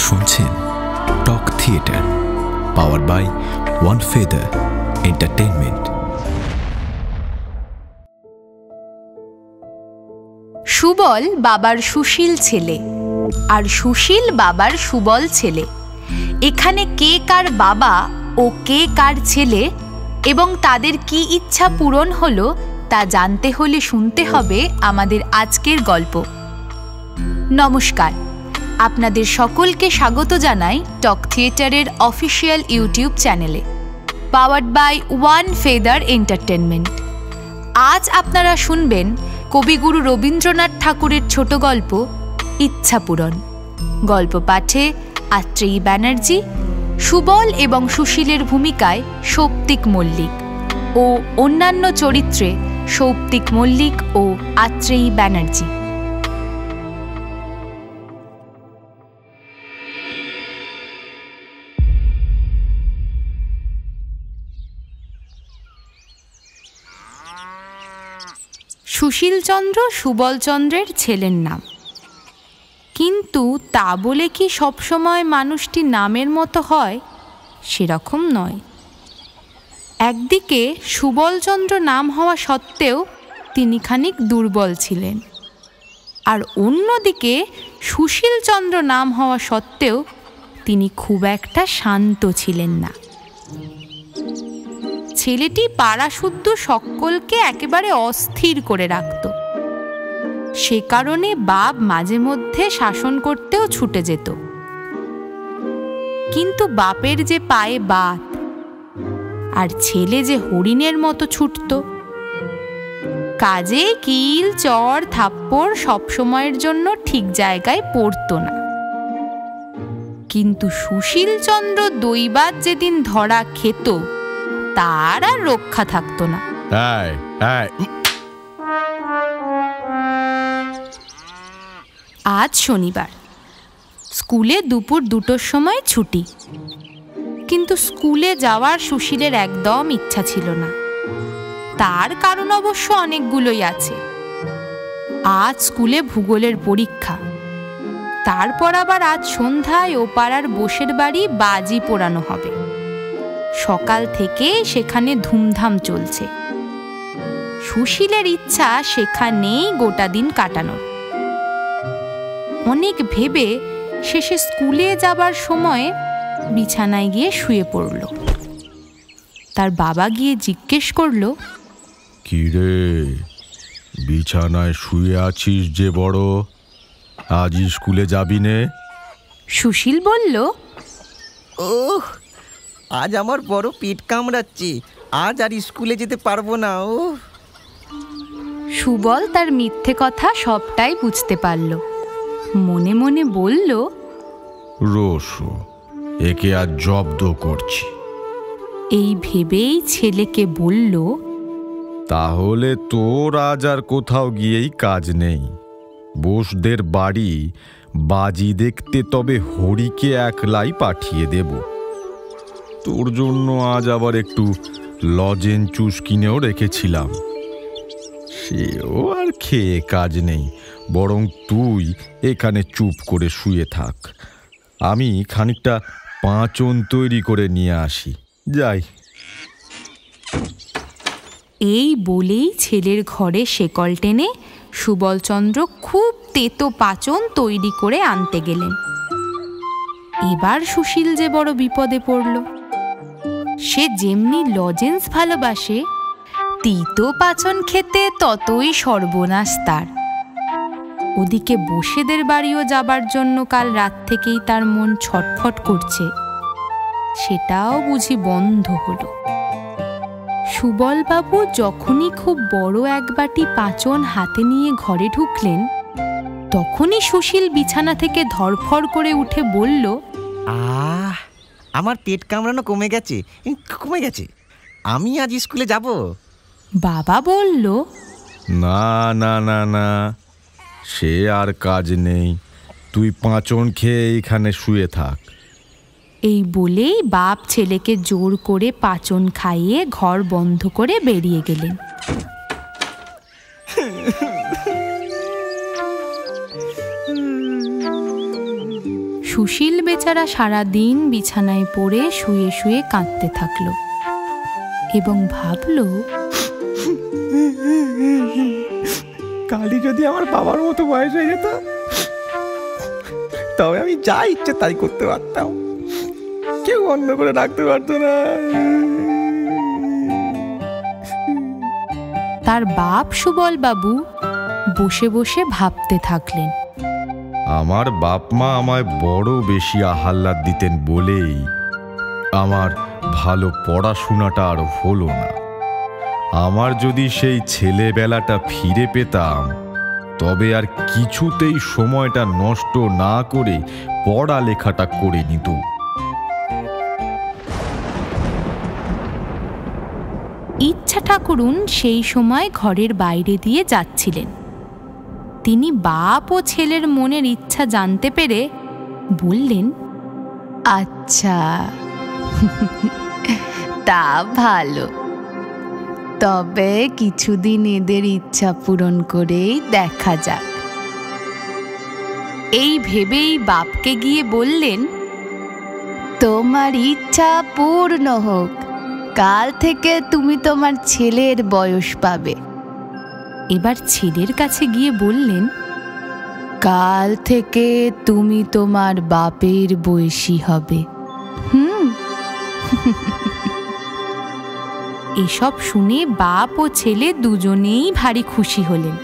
শুনছেন talk theatre, powered by one feather entertainment. Subal বাবার সুশীল ছেলে আর সুশীল বাবার সুবল ছেলে। এখানে কে কার বাবা ও কে কার ছেলে এবং তাদের কি ইচ্ছা পূরণ হলো তা জানতে হলে শুনতে হবে আমাদের আজকের গল্প। নমস্কার, আপনাদের সকলকে স্বাগত জানাই টক থিয়েটারের অফিসিয়াল ইউটিউব চ্যানেলে, powered by one Feather Entertainment. আজ আপনারা শুনবেন কবিগুরু রবীন্দ্রনাথ ঠাকুরের ছোট গল্প ইচ্ছা পূরণ। গল্প পাঠে আত্রেয়ী ব্যানার্জি, সুবল এবং সুশীলের ভূমিকায় সৌপ্তিক মল্লিক ও অন্যান্য চরিত্রে সৌপ্তিক মল্লিক ও আত্রেয়ী ব্যানার্জি। সুশীলচন্দ্র সুবলচন্দ্রের ছেলের নাম, কিন্তু তা বলে কি সবসময় মানুষটি নামের মতো হয়? সেরকম নয়। একদিকে সুবলচন্দ্র নাম হওয়া সত্ত্বেও তিনি খানিক দুর্বল ছিলেন, আর অন্যদিকে সুশীলচন্দ্র নাম হওয়া সত্ত্বেও তিনি খুব একটা শান্ত ছিলেন না। ছেলেটি পাড়াশুদ্ধ সকলকে একেবারে অস্থির করে রাখত। সে কারণে বাপ মাঝে মধ্যে শাসন করতেও ছুটে যেত। কিন্তু বাপের যে পায়ে বাত, আর ছেলে যে হরিণের মতো ছুটত। কাজে কিল চড় থাপ্পড় সবসময়ের জন্য ঠিক জায়গায় পড়ত না। কিন্তু সুশীলচন্দ্র দৈবাত যেদিন ধরা খেত, তার আর রক্ষা থাকত না। আজ শনিবার, স্কুলে দুপুর 2টোর সময় ছুটি, কিন্তু স্কুলে যাওয়ার সুশীলের একদম ইচ্ছা ছিল না। তার কারণ অবশ্য অনেকগুলোই আছে। আজ স্কুলে ভূগোলের পরীক্ষা, তারপর আবার আজ সন্ধ্যায় ও পাড়ার বোসের বাড়ি বাজি পোড়ানো হবে। সকাল থেকে সেখানে ধুমধাম চলছে। সুশীলের ইচ্ছা সেখানেই গোটা দিন কাটানোর। অনেক ভেবে শেষে স্কুলে যাবার সময় বিছানায় গিয়ে শুয়ে পড়ল। তার বাবা গিয়ে জিজ্ঞেস করল, কি রে, বিছানায় শুয়ে আছিস যে বড়, আজ স্কুলে যাবি নে? সুশীল বলল, ওহ, আজ আমার বড় পেট কামড়াচ্ছে, আজ আর স্কুলে যেতে পারবো না। ও সুবল তার মিথ্যে কথা সবটাই বুঝতে পারল। মনে মনে বলল, রোসো, একে আজ জব্দ করছি। এই ভেবেই ছেলেকে বলল, তাহলে তোর আজ আর কোথাও গিয়েই কাজ নেই। বোসদের বাড়ি বাজি দেখতে তবে হরিকে একলাই পাঠিয়ে দেব। তোর জন্য আজ আবার একটু লজেন চুস কিনেও রেখেছিলাম। সেও আর খেয়ে কাজ নেই, বরং তুই এখানে চুপ করে শুয়ে থাক। আমি খানিকটা পাঁচন তৈরি করে নিয়ে আসি, যাই। এই বলেই ছেলের ঘরে শেকল টেনে সুবলচন্দ্র খুব তেতো পাচন তৈরি করে আনতে গেলেন। এবার সুশীল যে বড় বিপদে পড়ল। সে যেমনি লজেন্স ভালোবাসে, তিতো পাচন খেতে ততই সর্বনাশ তার। ওদিকে বোসেদের বাড়িও যাবার জন্য কাল রাত থেকেই তার মন ছটফট করছে, সেটাও বুঝি বন্ধ হলো। সুবলবাবু যখনই খুব বড় এক বাটি পাচন হাতে নিয়ে ঘরে ঢুকলেন, তখনই সুশীল বিছানা থেকে ধরফর করে উঠে বলল, আমার পেট কামড়ানো কমে গেছে, কমে গেছে। আমি আজ স্কুলে যাব। বাবা বলল, না না না না, সে আর কাজ নেই। তুই পাঁচন খেয়ে এইখানে শুয়ে থাক। এই বলেই বাপ ছেলেকে জোর করে পাচন খাইয়ে ঘর বন্ধ করে বেরিয়ে গেলেন। সুশীল বেচারা সারাদিন বিছানায় পড়ে শুয়ে শুয়ে কাঁদতে থাকলো এবং ভাবল, কালই যদি আমার বাবার মতো বয়স হয়ে যেত, তবে আমি যা ইচ্ছে তাই করতে পারতাম, কেউ অন্য করে রাখতে পারতো না। তার বাপ সুবল বাবু বসে বসে ভাবতে থাকলেন। আমার বাপ মা আমায় বড় বেশি আহ্লাদ দিতেন বলেই আমার ভালো পড়াশোনাটা আর হলো না। আমার যদি সেই ছেলেবেলাটা ফিরে পেতাম, তবে আর কিছুতেই সময়টা নষ্ট না করে পড়ালেখাটা করে নিতুম। ইচ্ছা ঠাকুরুন সেই সময় ঘরের বাইরে দিয়ে যাচ্ছিলেন। তিনি বাপ ও ছেলের মনের ইচ্ছা জানতে পেরে বললেন, আচ্ছা, তা ভালো, তবে কিছুদিন এদের ইচ্ছা পূরণ করেই দেখা যাক। এই ভেবেই বাপকে গিয়ে বললেন, তোমার ইচ্ছা পূর্ণ হোক, কাল থেকে তুমি তোমার ছেলের বয়স পাবে। এবার ছেলের কাছে গিয়ে বললেন, কাল থেকে তুমি তোমার বাপের বয়সী হবে। এসব শুনে বাপ ও ছেলে দুজনেই ভারী খুশি হলেন।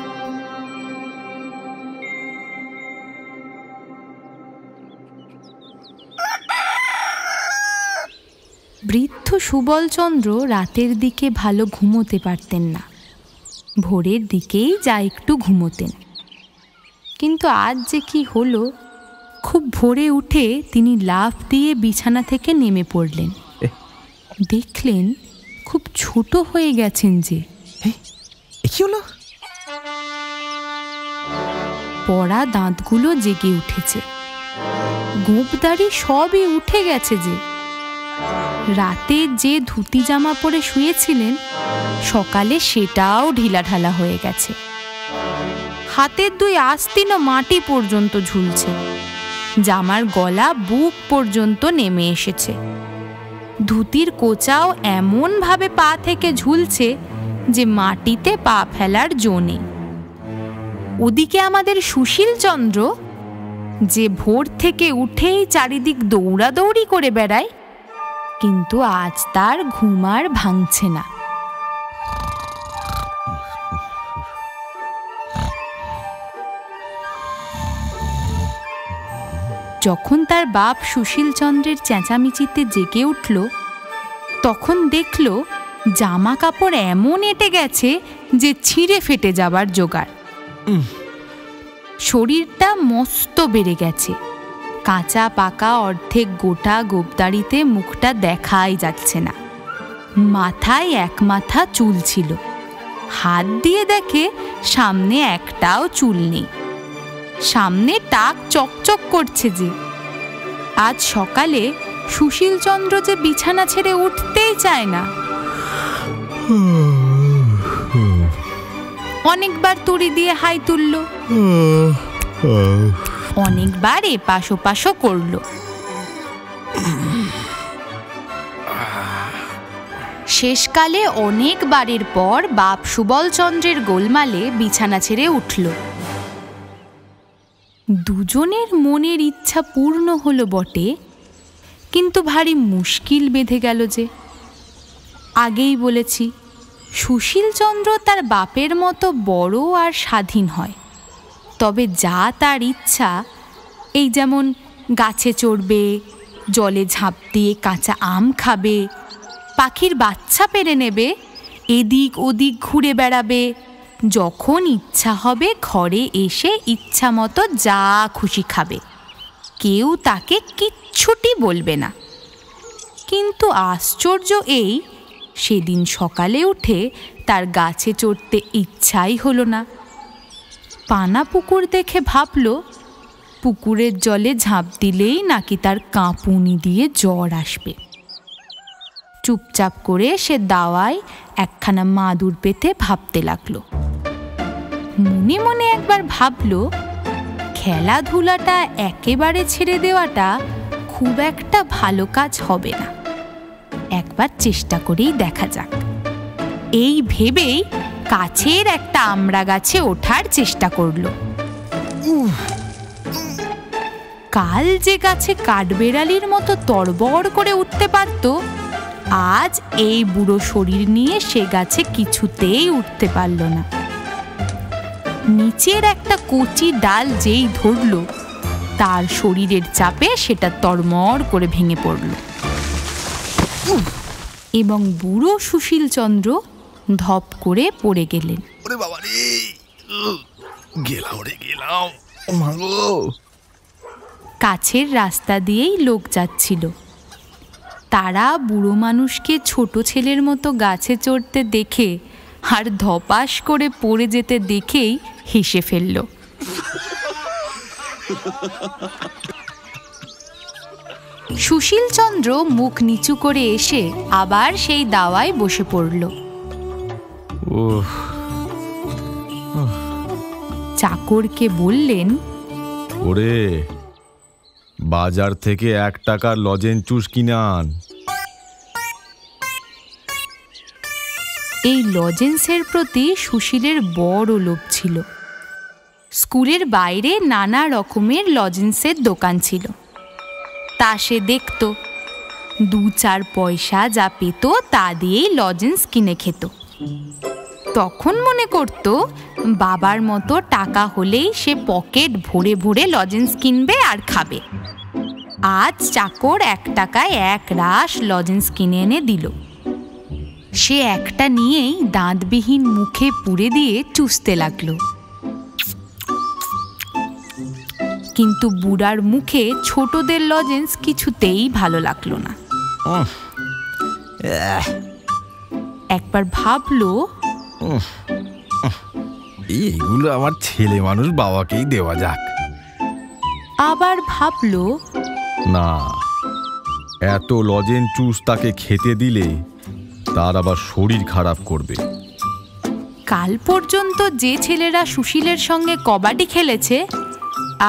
বৃদ্ধ সুবলচন্দ্র রাতের দিকে ভালো ঘুমোতে পারতেন না, ভোরের দিকেই যা একটু ঘুমোতেন। কিন্তু আজ যে কি হলো, খুব ভোরে উঠে তিনি লাফ দিয়ে বিছানা থেকে নেমে পড়লেন। দেখলেন খুব ছোট হয়ে গেছেন যে। কি হলো? পড়া দাঁতগুলো জেগে উঠেছে, গোঁপদাড়ি সবই উঠে গেছে যে। রাতে যে ধুতি জামা পরে শুয়েছিলেন, সকালে সেটাও ঢিলাঢালা হয়ে গেছে। হাতের দুই আস্তিনও মাটি পর্যন্ত ঝুলছে, জামার গলা বুক পর্যন্ত নেমে এসেছে। ধুতির কোচাও এমন ভাবে পা থেকে ঝুলছে যে মাটিতে পা ফেলার জো নেই। ওদিকে আমাদের সুশীল চন্দ্র, যে ভোর থেকে উঠেই চারিদিক দৌড়াদৌড়ি করে বেড়ায়, কিন্তু আজ তার ঘুম আর ভাঙছে না। যখন তার বাপ সুশীল চন্দ্রের চেঁচামেচিতে জেগে উঠল, তখন দেখল জামা কাপড় এমন এঁটে গেছে যে ছিঁড়ে ফেটে যাবার জোগাড়। শরীরটা মস্ত বেড়ে গেছে, কাঁচা পাকা অর্ধেক গোটা গোপদাড়িতে মুখটা দেখাই যাচ্ছে না। মাথায় এক মাথা চুল ছিল, হাত দিয়ে দেখে সামনে একটাও চুল নেই। সামনে টাক চকচক করছে যে। আজ সকালে সুশীল চন্দ্র যে বিছানা ছেড়ে উঠতেই চায় না। অনেকবার তুড়ি দিয়ে হাই তুলল, অনেকবার এপাশ ওপাশ করল। শেষকালে অনেকবারের পর বাপ সুবলচন্দ্রের গোলমালে বিছানা ছেড়ে উঠল। দুজনের মনের ইচ্ছা পূর্ণ হলো বটে, কিন্তু ভারী মুশকিল বেঁধে গেল যে। আগেই বলেছি, সুশীলচন্দ্র তার বাপের মতো বড় আর স্বাধীন হয়, তবে যা তার ইচ্ছা, এই যেমন গাছে চড়বে, জলে ঝাঁপ দিয়ে কাঁচা আম খাবে, পাখির বাচ্চা পেড়ে নেবে, এদিক ওদিক ঘুরে বেড়াবে, যখন ইচ্ছা হবে ঘরে এসে ইচ্ছা মতো যা খুশি খাবে, কেউ তাকে কিচ্ছুটি বলবে না। কিন্তু আশ্চর্য এই, সেদিন সকালে উঠে তার গাছে চড়তে ইচ্ছাই হলো না। পানা পুকুর দেখে ভাবল, পুকুরের জলে ঝাঁপ দিলেই নাকি তার কাঁপুনি দিয়ে জ্বর আসবে। চুপচাপ করে সে দাওয়ায় একখানা মাদুর পেতে ভাবতে লাগলো। মনে মনে একবার ভাবল, খেলাধুলাটা একেবারে ছেড়ে দেওয়াটা খুব একটা ভালো কাজ হবে না। একবার চেষ্টা করেই দেখা যাক। এই ভেবেই কাছের একটা আমড়া গাছে ওঠার চেষ্টা করল। কাল যে গাছে কাঠবেড়ালির মতো তড়বড় করে উঠতে পারত, আজ এই বুড়ো শরীর নিয়ে সে গাছে কিছুতেই উঠতে পারল না। নিচের একটা কচি ডাল যেই ধরল, তার শরীরের চাপে সেটা তড়মড় করে ভেঙে পড়ল এবং বুড়ো সুশীল চন্দ্র ধপ করে পড়ে গেলেন। কাছের রাস্তা দিয়েই লোক যাচ্ছিল। তারা বুড়ো মানুষকে ছোট ছেলের মতো গাছে চড়তে দেখে আর ধপাস করে পড়ে যেতে দেখেই হেসে ফেলল। সুশীল চন্দ্র মুখ নিচু করে এসে আবার সেই দাওয়ায় বসে পড়ল। চাকরকে বললেন, ওরে, বাজার থেকে 1 টাকার লজেন্স জুস কিনে আন। এই লজেন্সের প্রতি সুশীলের বড় লোভ ছিল। স্কুলের বাইরে নানা রকমের লজেন্সের দোকান ছিল। তা সে দেখত, 2-4 পয়সা যা পেত তা দিয়েই লজেন্স কিনে খেত। তখন মনে করত বাবার মতো টাকা হলেই সে পকেট ভরে ভরে লজেন্স কিনবে আর খাবে। আজ চাকর 1 টাকায় 1 রাশ লজেন্স কিনে এনে দিল। সে একটা নিয়েই দাঁতবিহীন মুখে পুরে দিয়ে চুষতে লাগলো। কিন্তু বুড়ার মুখে ছোটদের লজেন্স কিছুতেই ভালো লাগলো না। একবার ভাবলো, এইগুলো আমার ছেলে মানুষ বাবাকেই দেওয়া যাক। আবার ভাবলো, না, এত লজেন্স জুস তাকে খেতে দিলে তার আবার শরীর খারাপ করবে। কাল পর্যন্ত যে ছেলেরা সুশীলের সঙ্গে কবাডি খেলেছে,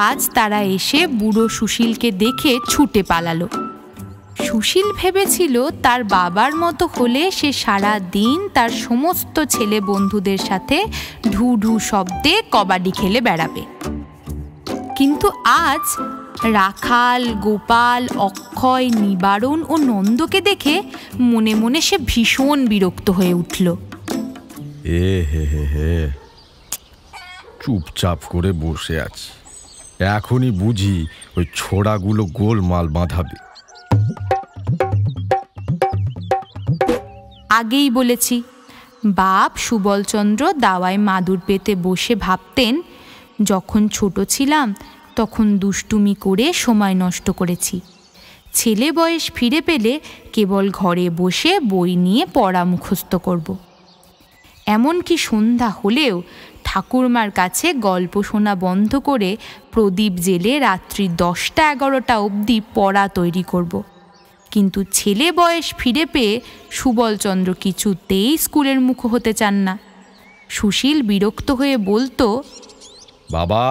আজ তারা এসে বুড়ো সুশীলকে দেখে ছুটে পালালো। সুশীল ভেবেছিল তার বাবার মতো হলে সে সারা দিন তার সমস্ত ছেলে বন্ধুদের সাথে ঢু ঢু শব্দে কবাডি খেলে বেড়াবে। কিন্তু আজ রাখাল, গোপাল, অক্ষয়, নিবারণ ও নন্দকে দেখে মনে মনে সে ভীষণ বিরক্ত হয়ে উঠল। চুপচাপ করে বসে আছি, এখনই বুঝি ওই ছোড়াগুলো গোলমাল বাঁধাবে। আগেই বলেছি, বাপ সুবলচন্দ্র দাওয়ায় মাদুর পেতে বসে ভাবতেন, যখন ছোট ছিলাম তখন দুষ্টুমি করে সময় নষ্ট করেছি। ছেলে বয়স ফিরে পেলে কেবল ঘরে বসে বই নিয়ে পড়া মুখস্থ করব। এমনকি সন্ধ্যা হলেও ঠাকুরমার কাছে গল্প শোনা বন্ধ করে প্রদীপ জেলে রাত্রি 10টা-11টা অবধি পড়া তৈরি করব। কিন্তু ছেলে বয়স ফিরে পেয়ে সুবলচন্দ্র কিছুতেই স্কুলের মুখ হতে চান না। সুশীল বিরক্ত হয়ে বলতো, বাবা,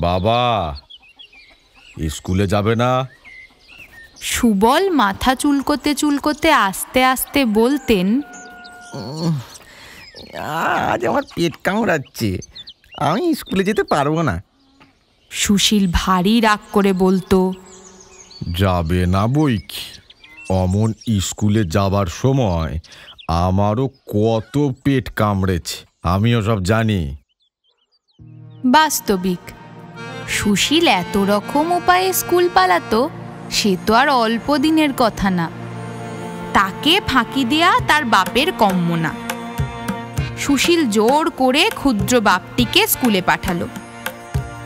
বাবা, স্কুলে যাবে না? সুবল মাথা চুলকোতে চুলকোতে আস্তে আস্তে বলতেন, আজ আমার পেট কামড়াচ্ছে, আমি স্কুলে যেতে পারবো না। সুশীল ভারী রাগ করে বলতো, যাবে না বই কি, অমন স্কুলে যাবার সময় আমারও কত পেট কামড়েছে, আমিও সব জানি। বাস্তবিক সুশীল এত রকম উপায়ে স্কুল পালাতো, সে তো আর অল্প দিনের কথা না। তাকে ফাঁকি দেয়া তার বাপের কম্য না। সুশীল জোর করে ক্ষুদ্র বাপটিকে স্কুলে পাঠালো।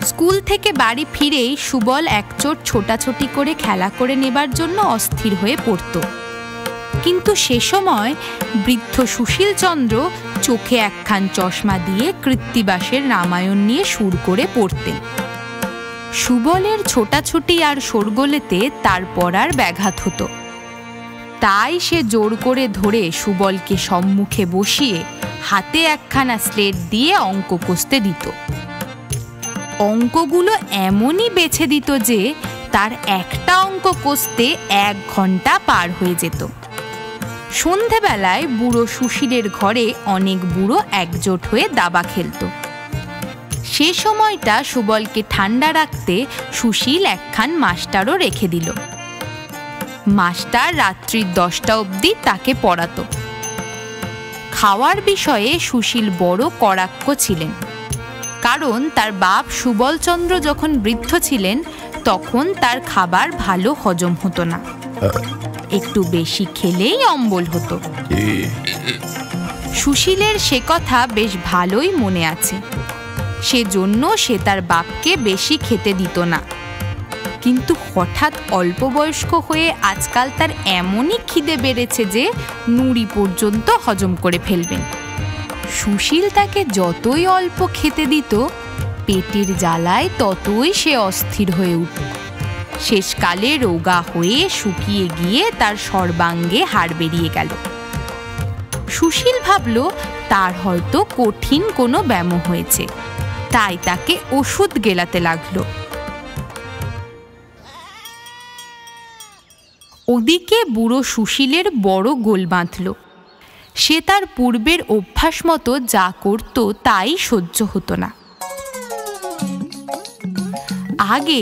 স্কুল থেকে বাড়ি ফিরেই সুবল একচোট ছোটাছুটি করে খেলা করে নেবার জন্য অস্থির হয়ে পড়ত। কিন্তু সে সময় বৃদ্ধ সুশীল চন্দ্র চোখে একখান চশমা দিয়ে কৃত্তিবাসের রামায়ণ নিয়ে সুর করে পড়তেন। সুবলের ছোটাছুটি আর শোরগোলেতে তার পড়ার ব্যাঘাত হতো। তাই সে জোর করে ধরে সুবলকে সম্মুখে বসিয়ে হাতে একখানা স্লেট দিয়ে অঙ্ক কষতে দিত। অঙ্কগুলো এমনই বেছে দিত যে তার একটা অঙ্ক কষতে 1 ঘন্টা পার হয়ে যেত। সন্ধেবেলায় বুড়ো সুশীলের ঘরে অনেক বুড়ো একজোট হয়ে দাবা খেলত। সে সময়টা সুবলকে ঠান্ডা রাখতে সুশীল একখান মাস্টারও রেখে দিল। মাস্টার রাত্রি 10টা অবধি তাকে পড়াতো। খাওয়ার বিষয়ে সুশীল বড় কড়াক্ষ ছিলেন, কারণ তার বাপ সুবলচন্দ্র যখন বৃদ্ধ ছিলেন তখন তার খাবার ভালো হজম হতো না, একটু বেশি খেলেই অম্বল হতো। সুশীলের সে কথা বেশ ভালোই মনে আছে, সেজন্য সে তার বাপকে বেশি খেতে দিত না। কিন্তু হঠাৎ অল্প বয়স্ক হয়ে আজকাল তার এমনই খিদে বেড়েছে যে নুড়ি পর্যন্ত হজম করে ফেলবেন। সুশীল তাকে যতই অল্প খেতে দিত পেটের জ্বালায় ততই সে অস্থির হয়ে উঠত। শেষকালে রোগা হয়ে শুকিয়ে গিয়ে তার সর্বাঙ্গে হাড় বেরিয়ে গেল। সুশীল ভাবল তার হয়তো কঠিন কোনো ব্যামো হয়েছে, তাই তাকে ওষুধ গেলাতে লাগলো। ওদিকে বুড়ো সুশীলের বড় গোল বাঁধল। সে তার পূর্বের অভ্যাস মতো যা করত তাই সহ্য হতো না। আগে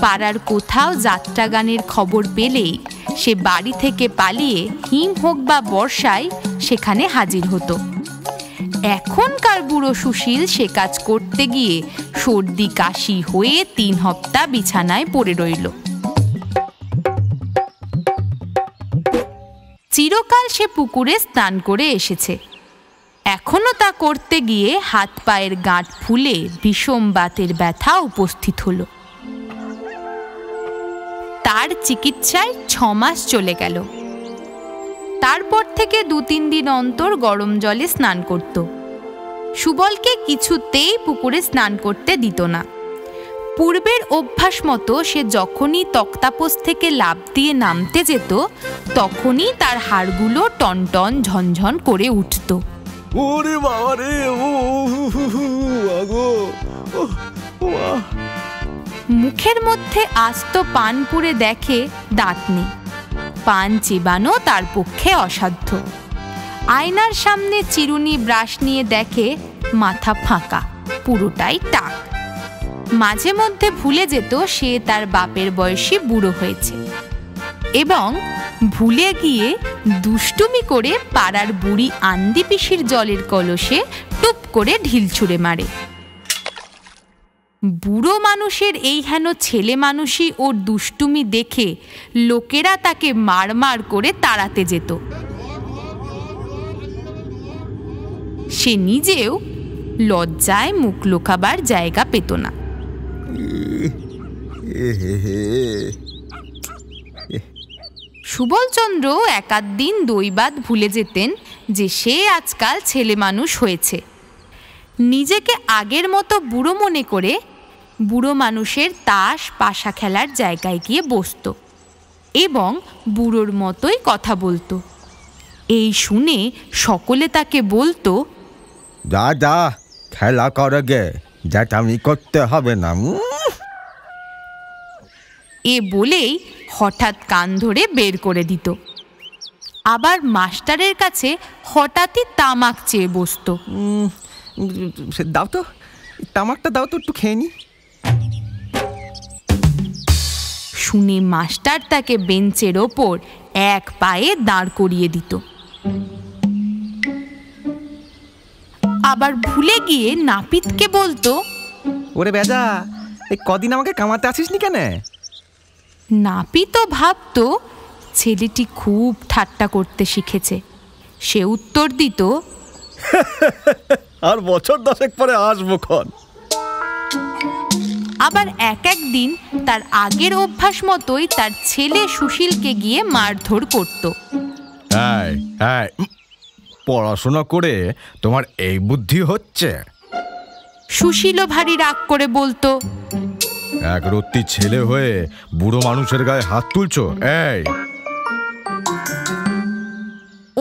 পাড়ার কোথাও যাত্রা গানের খবর পেলেই সে বাড়ি থেকে পালিয়ে হিম হোক বা বর্ষায় সেখানে হাজির হতো। এখনকার বুড়ো সুশীল সে কাজ করতে গিয়ে সর্দি কাশি হয়ে 3 হপ্তাহ বিছানায় পড়ে রইল। চিরকাল সে পুকুরে স্নান করে এসেছে, এখনো তা করতে গিয়ে হাত পায়ের গাঁট ফুলে বিষম বাতের ব্যথা উপস্থিত হলো। তার চিকিৎসায় 6 মাস চলে গেল। তারপর থেকে 2-3 দিন অন্তর গরম জলে স্নান করত। সুবলকে কিছুতেই পুকুরে স্নান করতে দিত না। পূর্বের অভ্যাস মতো সে যখনই তক্তাপোষ থেকে লাফ দিয়ে নামতে যেত তখনই তার হাড়গুলো টনটন ঝনঝন করে উঠত। ওরে বাবা রে, মুখের মধ্যে আস্ত পান পুড়ে দেখে দাঁত নেই, পান চিবানো তার পক্ষে অসাধ্য। আয়নার সামনে চিরুনি ব্রাশ নিয়ে দেখে মাথা ফাঁকা, পুরোটাই টাক। মাঝে মধ্যে ভুলে যেত সে তার বাপের বয়সী বুড়ো হয়েছে এবং ভুলে গিয়ে দুষ্টুমি করে পাড়ার বুড়ি আন্দি পিসির জলের কলসে টুপ করে ঢিল ছুঁড়ে মারে। বুড়ো মানুষের এই হেন ছেলে মানুষই ওর দুষ্টুমি দেখে লোকেরা তাকে মার করে তাড়াতে যেত। সে নিজেও লজ্জায় মুখ লুকাবার জায়গা পেত না। সুবলচন্দ্র 1-8 দিন দৈবাত ভুলে যেতেন যে সে আজকাল ছেলে মানুষ হয়েছে। নিজেকে আগের মতো বুড়ো মনে করে বুড়ো মানুষের তাস পাশা খেলার জায়গায় গিয়ে বসত এবং বুড়োর মতোই কথা বলতো। এই শুনে সকলে তাকে বলতো, যা যা খেলা করে গে, জ্যাঠামি করতে হবে না। এ বলেই হঠাৎ কান ধরে বের করে দিত। আবার মাস্টারের কাছে হঠাৎই তামাক চেয়ে বসত। দাও তো, তামাকটা দাও তো, একটু খেয়ে নি। শুনে মাস্টার তাকে বেঞ্চের ওপর 1 পায়ে দাঁড় করিয়ে দিত। আবার ভুলে গিয়ে নাপিতকে বলতো, ওরে বেজা, এই কদিন আমাকে কামাতে আসিসনি কেন? নাপিতও ভাবতো ছেলেটি খুব ঠাট্টা করতে শিখেছে। সে উত্তর দিত, আর বছর 10 পরে আসবো খন। আবার এক দিন তার আগের অভ্যাস মতোই তার ছেলে সুশীলকে গিয়ে মারধর করত। পড়াশোনা করে তোমার এই বুদ্ধি হচ্ছে? সুশীলও ভারী রাগ করে বলতো, এক রত্তি ছেলে হয়ে বুড়ো মানুষের গায়ে হাত তুলছো? এই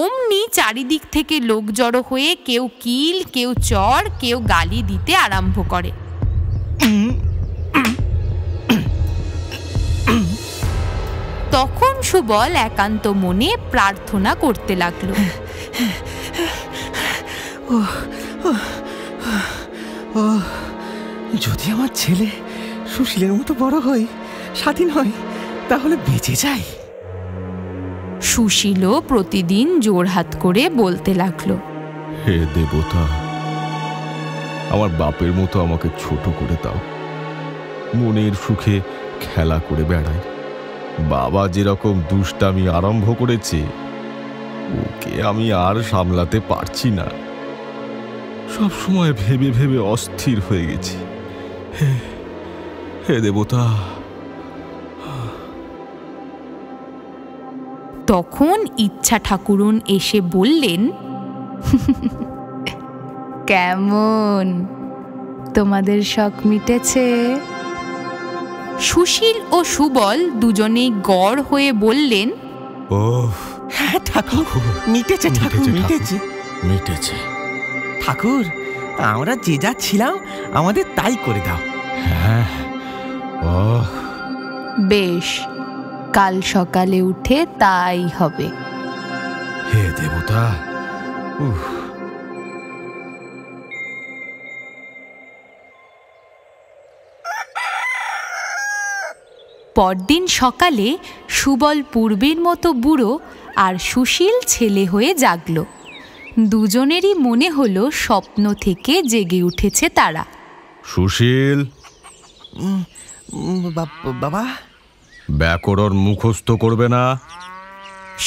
অমনি চারিদিক থেকে লোক জড়ো হয়ে কেউ কিল, কেউ চড়, কেউ গালি দিতে আরম্ভ করে। সুবল একান্ত মনে প্রার্থনা করতে লাগলো। যদি আমার ছেলে সুশীলের মতো বড় হয়, স্বাধীন হয়, তাহলে বেঁচে যায়। সুশীলও প্রতিদিন জোড়হাত করে বলতে লাগলো, হে দেবতা, আমার বাপের মতো আমাকে ছোট করে দাও, মনের সুখে খেলা করে বেড়াই। বাবা যেরকম দুষ্টামি আরম্ভ করেছে, ওকে আমি আর সামলাতে পারছি না। সব সময় ভেবে ভেবে অস্থির হয়ে গেছি। হে দেবতা। তখন ইচ্ছা ঠাকুরুন এসে বললেন, কেমন, তোমাদের শখ মিটেছে? সুশীল ও সুবল দুজনেই গড় হয়ে বললেন, ও হ্যাঁ ঠাকুর, মিটেছে ঠাকুর, মিটেছে মিটেছে। ঠাকুর, আমরা যে যা ছিলাম আমাদের তাই করে দাও। হ্যাঁ, ও বেশ, কাল সকালে উঠে তাই হবে। হে দেবতা। পরদিন সকালে সুবল পূর্বের মতো বুড়ো আর সুশীল ছেলে হয়ে জাগল। দুজনেরই মনে হলো স্বপ্ন থেকে জেগে উঠেছে তারা। সুশীল, বাবা, ব্যাকরণ মুখস্থ করবে না?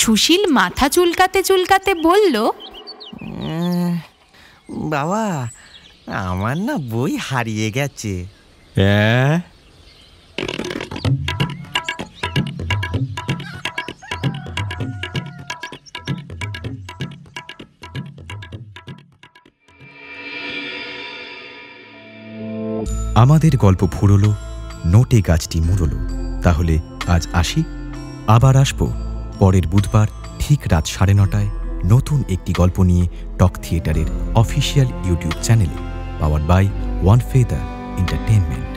সুশীল মাথা চুলকাতে চুলকাতে বলল, বাবা, আমার না বই হারিয়ে গেছে। হ্যাঁ, আমাদের গল্প ফুরলো, নোটে গাছটি মুড়লো। তাহলে আজ আসি, আবার আসবো পরের বুধবার ঠিক রাত 9:30 নতুন একটি গল্প নিয়ে টক থিয়েটারের অফিসিয়াল ইউটিউব চ্যানেলে, powered by one feather entertainment.